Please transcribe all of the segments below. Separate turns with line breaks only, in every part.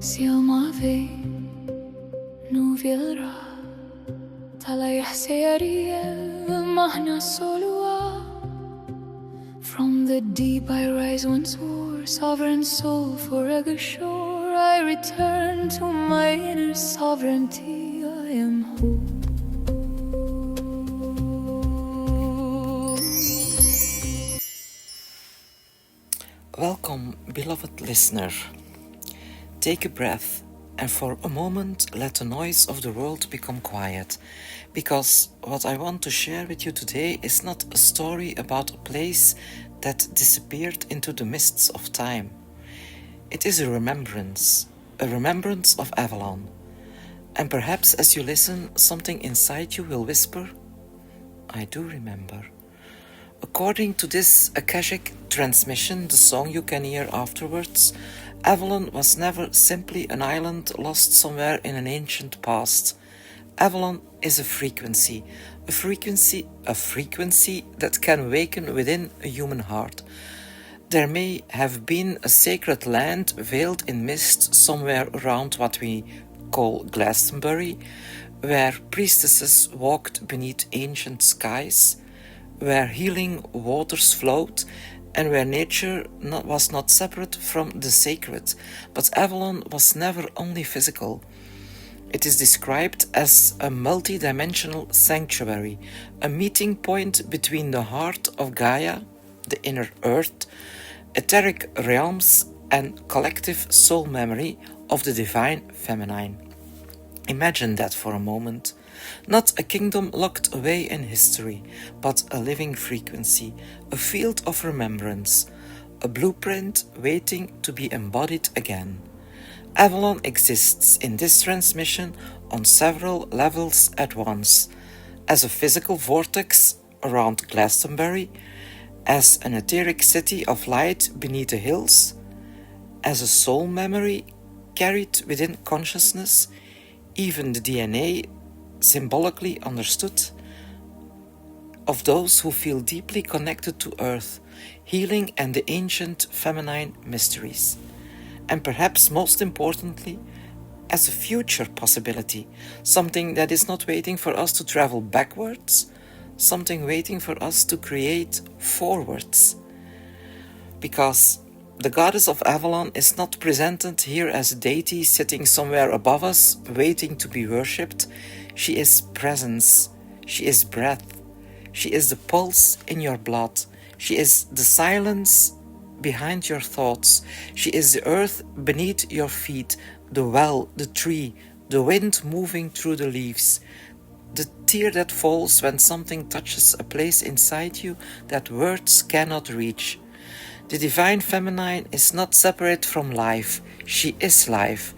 Siamavi nuvilra Talayahseriel mahna solua. From the deep I rise once more, sovereign soul forever sure. I return to my inner sovereignty. I am whole.
Welcome, beloved listener. Take a breath and for a moment let the noise of the world become quiet, because what I want to share with you today is not a story about a place that disappeared into the mists of time. It is a remembrance of Avalon. And perhaps as you listen, something inside you will whisper, I do remember. According to this Akashic transmission, the song you can hear afterwards, Avalon was never simply an island lost somewhere in an ancient past. Avalon is a frequency that can awaken within a human heart. There may have been a sacred land veiled in mist somewhere around what we call Glastonbury, where priestesses walked beneath ancient skies, where healing waters flowed, and where nature was not separate from the sacred. But Avalon was never only physical. It is described as a multi-dimensional sanctuary, a meeting point between the heart of Gaia, the inner earth, etheric realms, and collective soul memory of the divine feminine. Imagine that for a moment. Not a kingdom locked away in history, but a living frequency, a field of remembrance, a blueprint waiting to be embodied again. Avalon exists in this transmission on several levels at once, as a physical vortex around Glastonbury, as an etheric city of light beneath the hills, as a soul memory carried within consciousness, even the DNA symbolically understood, of those who feel deeply connected to Earth, healing, and the ancient feminine mysteries. And perhaps most importantly, as a future possibility, something that is not waiting for us to travel backwards, something waiting for us to create forwards. Because the goddess of Avalon is not presented here as a deity sitting somewhere above us, waiting to be worshipped. She is presence, she is breath, she is the pulse in your blood, she is the silence behind your thoughts, she is the earth beneath your feet, the well, the tree, the wind moving through the leaves, the tear that falls when something touches a place inside you that words cannot reach. The divine feminine is not separate from life, she is life.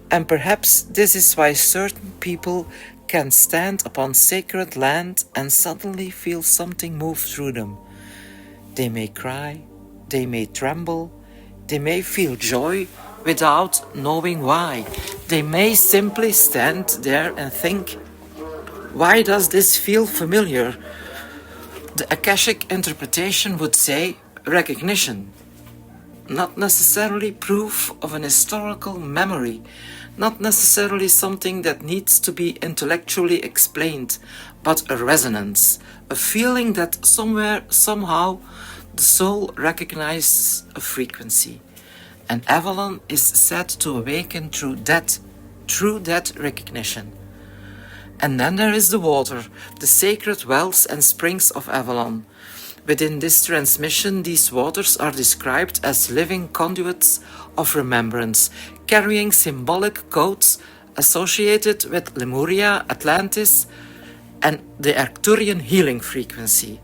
And perhaps this is why certain people can stand upon sacred land and suddenly feel something move through them. They may cry, they may tremble, they may feel joy without knowing why. They may simply stand there and think, why does this feel familiar? The Akashic interpretation would say recognition, not necessarily proof of an historical memory, not necessarily something that needs to be intellectually explained, but a resonance, a feeling that somewhere, somehow, the soul recognizes a frequency. And Avalon is said to awaken through that recognition. And then there is the water, the sacred wells and springs of Avalon. Within this transmission, these waters are described as living conduits of remembrance, carrying symbolic codes associated with Lemuria, Atlantis, and the Arcturian healing frequency.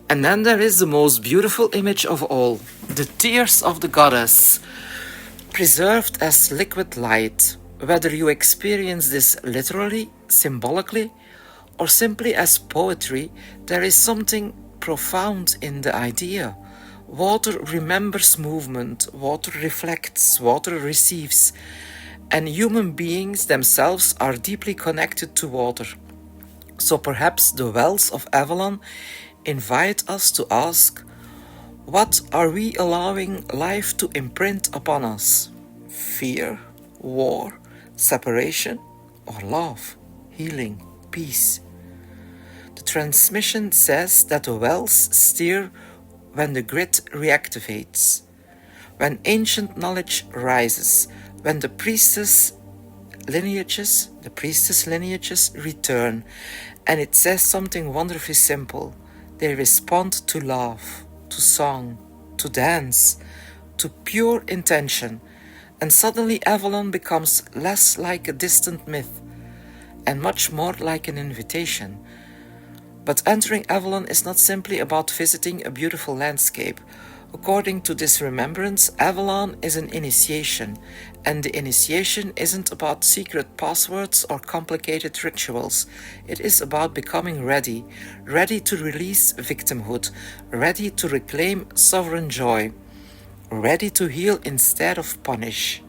And then there is the most beautiful image of all, the tears of the goddess, preserved as liquid light. Whether you experience this literally, symbolically, or simply as poetry, there is something profound in the idea. Water remembers movement, water reflects, water receives, and human beings themselves are deeply connected to water. So perhaps the wells of Avalon invite us to ask, what are we allowing life to imprint upon us? fear, war, separation, or love, healing, peace. The transmission says that the wells stir when the grid reactivates, when ancient knowledge rises, when the priestess lineages return, and it says something wonderfully simple. They respond to love, to song, to dance, to pure intention, and suddenly Avalon becomes less like a distant myth and much more like an invitation. But entering Avalon is not simply about visiting a beautiful landscape. According to this remembrance, Avalon is an initiation, and the initiation isn't about secret passwords or complicated rituals. It is about becoming ready to release victimhood, ready to reclaim sovereign joy, ready to heal instead of punish,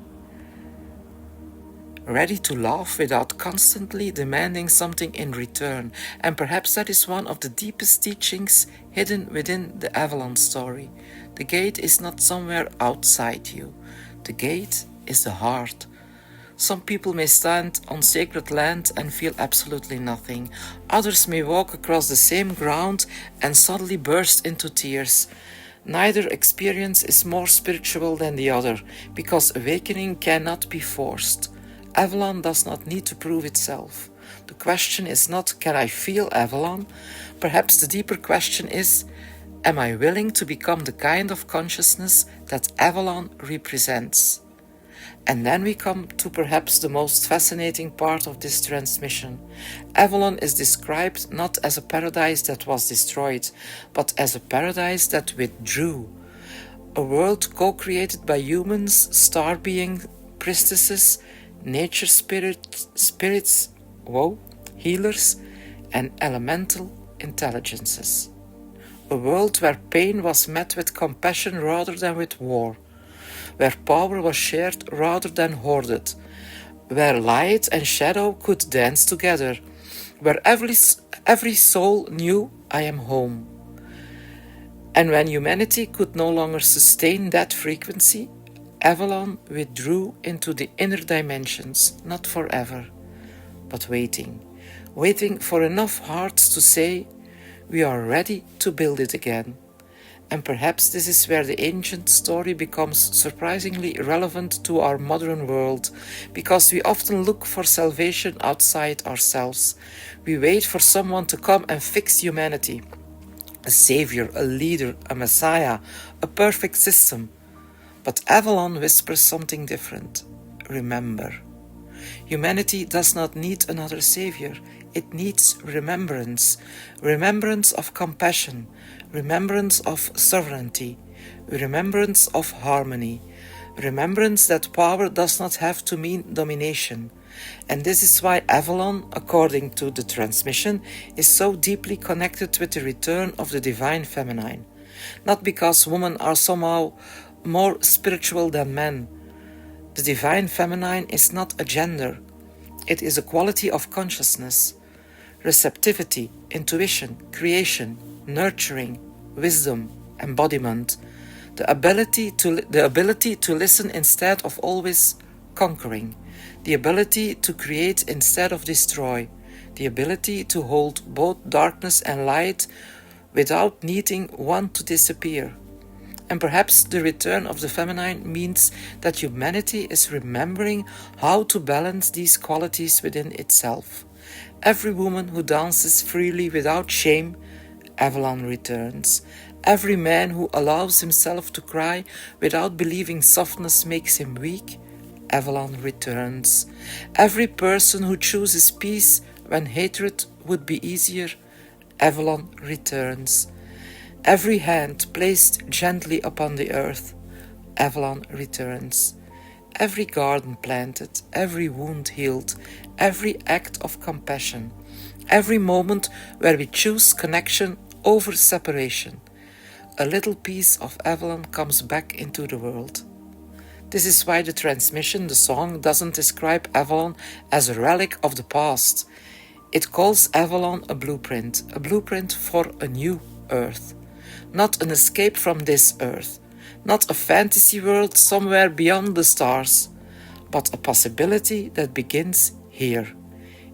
ready to love without constantly demanding something in return. And perhaps that is one of the deepest teachings hidden within the Avalon story. The gate is not somewhere outside you. The gate is the heart. Some people may stand on sacred land and feel absolutely nothing. Others may walk across the same ground and suddenly burst into tears. Neither experience is more spiritual than the other, because awakening cannot be forced. Avalon does not need to prove itself. The question is not, can I feel Avalon? Perhaps the deeper question is, am I willing to become the kind of consciousness that Avalon represents? And then we come to perhaps the most fascinating part of this transmission. Avalon is described not as a paradise that was destroyed, but as a paradise that withdrew. A world co-created by humans, star beings, priestesses, nature spirits, healers, and elemental intelligences. A world where pain was met with compassion rather than with war, where power was shared rather than hoarded, where light and shadow could dance together, where every soul knew, I am home. And when humanity could no longer sustain that frequency, Avalon withdrew into the inner dimensions, not forever, but waiting for enough hearts to say, we are ready to build it again. And perhaps this is where the ancient story becomes surprisingly relevant to our modern world, because we often look for salvation outside ourselves. We wait for someone to come and fix humanity, a savior, a leader, a messiah, a perfect system. But Avalon whispers something different. Remember. Humanity does not need another savior. It needs remembrance. Remembrance of compassion. Remembrance of sovereignty. Remembrance of harmony. Remembrance that power does not have to mean domination. And this is why Avalon, according to the transmission, is so deeply connected with the return of the divine feminine. Not because women are somehow more spiritual than men. The divine feminine is not a gender. It is a quality of consciousness, receptivity, intuition, creation, nurturing, wisdom, embodiment, the ability to listen instead of always conquering, the ability to create instead of destroy, the ability to hold both darkness and light without needing one to disappear. And perhaps the return of the feminine means that humanity is remembering how to balance these qualities within itself. Every woman who dances freely without shame, Avalon returns. Every man who allows himself to cry without believing softness makes him weak, Avalon returns. Every person who chooses peace when hatred would be easier, Avalon returns. Every hand placed gently upon the earth, Avalon returns. Every garden planted, every wound healed, every act of compassion, every moment where we choose connection over separation, a little piece of Avalon comes back into the world. This is why the transmission, the song, doesn't describe Avalon as a relic of the past. It calls Avalon a blueprint for a new earth. Not an escape from this earth, not a fantasy world somewhere beyond the stars, but a possibility that begins here.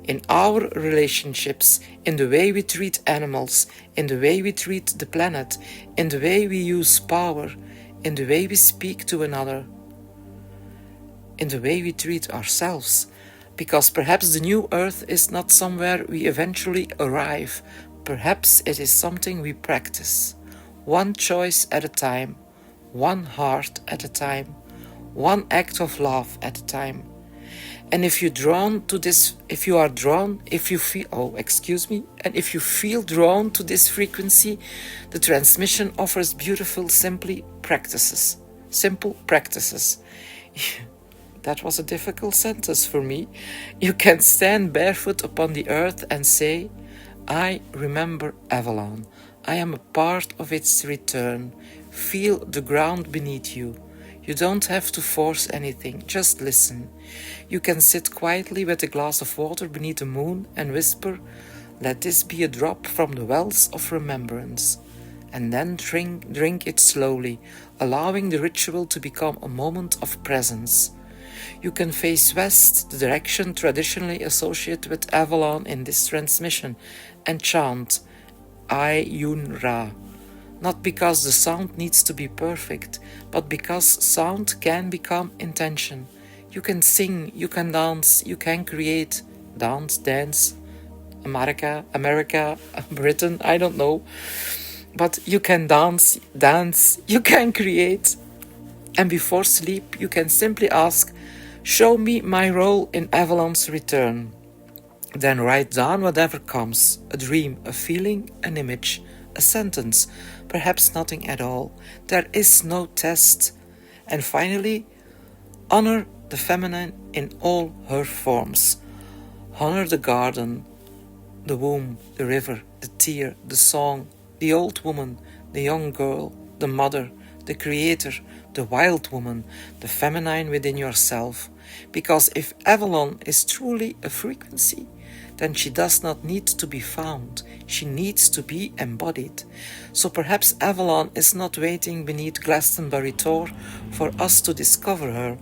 In our relationships, in the way we treat animals, in the way we treat the planet, in the way we use power, in the way we speak to another, in the way we treat ourselves. Because perhaps the new earth is not somewhere we eventually arrive. Perhaps it is something we practice. One choice at a time, one heart at a time, one act of love at a time. And if you feel drawn to this frequency, the transmission offers beautiful, simple practices. That was a difficult sentence for me. You can stand barefoot upon the earth and say, I remember Avalon. I am a part of its return. Feel the ground beneath you. You don't have to force anything, just listen. You can sit quietly with a glass of water beneath the moon and whisper, let this be a drop from the wells of remembrance. And then drink it slowly, allowing the ritual to become a moment of presence. You can face west, the direction traditionally associated with Avalon in this transmission, and chant Ayun Ra. Not because the sound needs to be perfect, but because sound can become intention. You can sing, you can dance, you can create. Dance, America, Britain, I don't know. But you can dance, you can create. And before sleep, you can simply ask, show me my role in Avalon's return. Then write down whatever comes, a dream, a feeling, an image, a sentence, perhaps nothing at all. There is no test. And finally, honor the feminine in all her forms. Honor the garden, the womb, the river, the tear, the song, the old woman, the young girl, the mother, the creator, the wild woman, the feminine within yourself. Because if Avalon is truly a frequency, then she does not need to be found. She needs to be embodied. So perhaps Avalon is not waiting beneath Glastonbury Tor for us to discover her.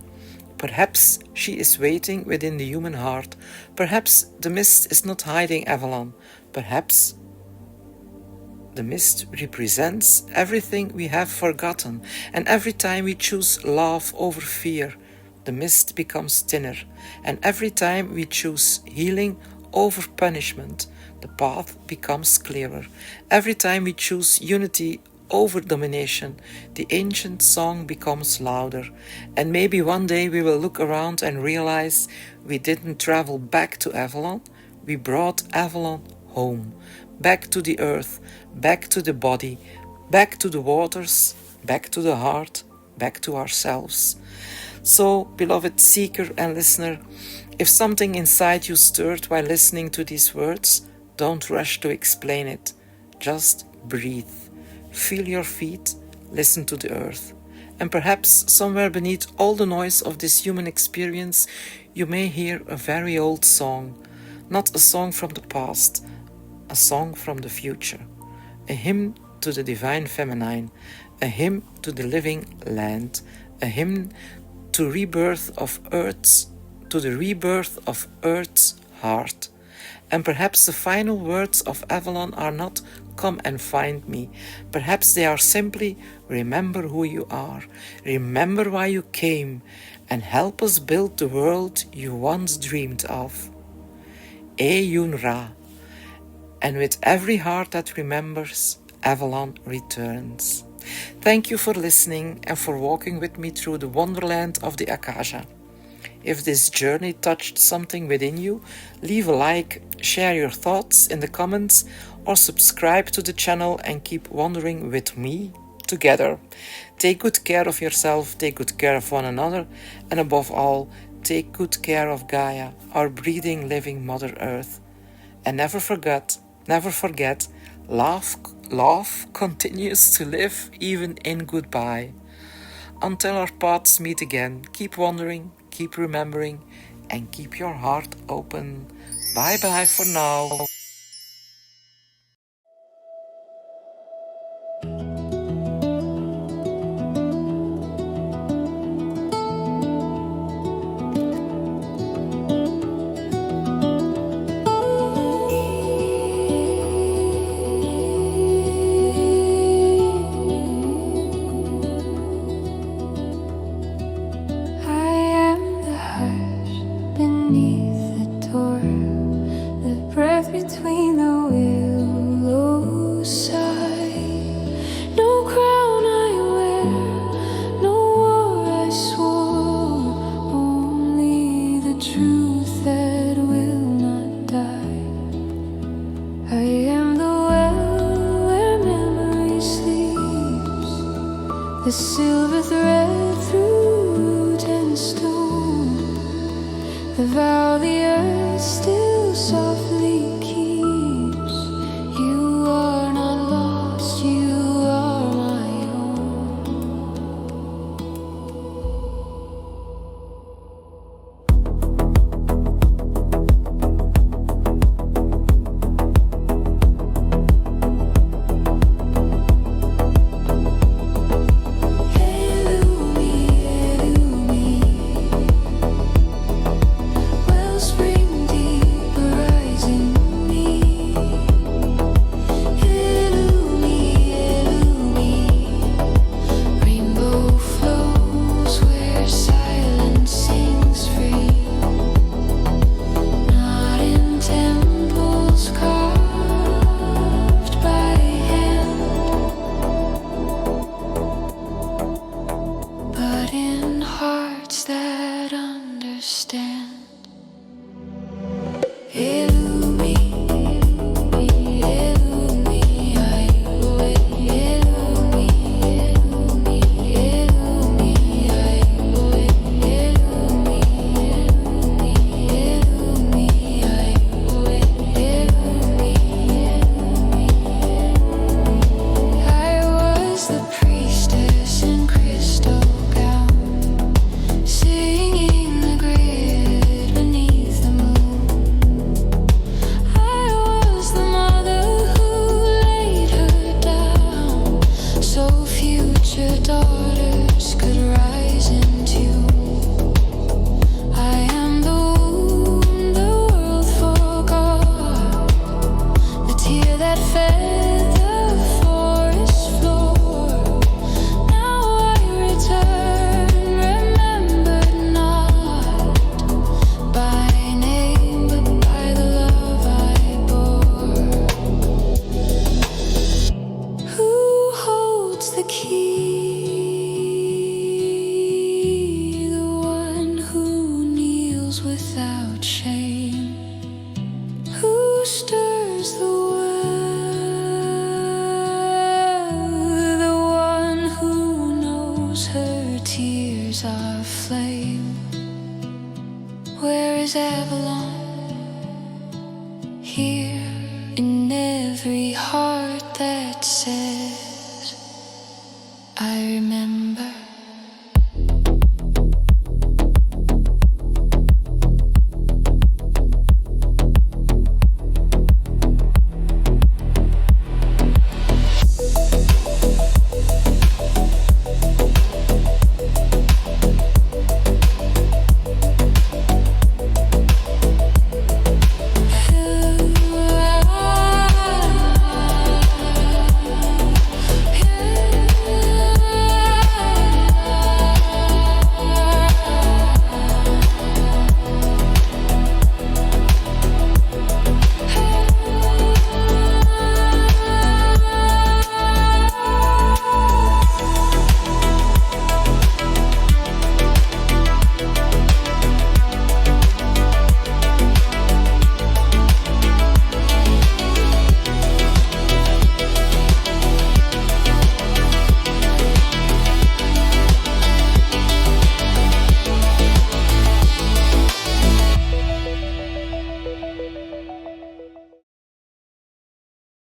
Perhaps she is waiting within the human heart. Perhaps the mist is not hiding Avalon. Perhaps the mist represents everything we have forgotten, and every time we choose love over fear, the mist becomes thinner, and every time we choose healing over punishment, the path becomes clearer. Every time we choose unity over domination, the ancient song becomes louder, and maybe one day we will look around and realize we didn't travel back to Avalon, we brought Avalon home, back to the earth, back to the body, back to the waters, back to the heart, back to ourselves. So, beloved seeker and listener, if something inside you stirred while listening to these words, don't rush to explain it. Just breathe. Feel your feet, listen to the earth. And perhaps somewhere beneath all the noise of this human experience, you may hear a very old song. Not a song from the past, a song from the future. A hymn to the divine feminine, a hymn to the living land, a hymn to rebirth of Earth's, to the rebirth of Earth's heart. And perhaps the final words of Avalon are not come and find me. Perhaps they are simply remember who you are, remember why you came, and help us build the world you once dreamed of. Ayun Ra. And with every heart that remembers, Avalon returns. Thank you for listening and for walking with me through the wonderland of the Akasha. If this journey touched something within you, leave a like, share your thoughts in the comments, or subscribe to the channel and keep wandering with me together. Take good care of yourself, take good care of one another, and above all, take good care of Gaia, our breathing, living Mother Earth. And never forget, love continues to live even in goodbye. Until our paths meet again, keep wondering, keep remembering, and keep your heart open. Bye bye for now.
silver thread through root and stone, the vow the earth still softly keeps. You are not lost, you are my own. Wellspring deep arising me. Rainbow flows where silence sings free. Not in temples carved by hand, but in hearts that understand. Illumi, illumi, illumi, illumi, illumi, illumi, illumi, I was the priestess in crystal gown, singing the grid beneath the moon. I was the mother who laid her down, so future daughters could rise in tune. I am the womb the world forgot, the tear that fed the forest floor. Now I return, remembered not by name, but by the love I bore. Who holds the key? The one who kneels without shame. Who stirs the well? The one who knows her tears are flame. Where is Avalon? Here in every heart that says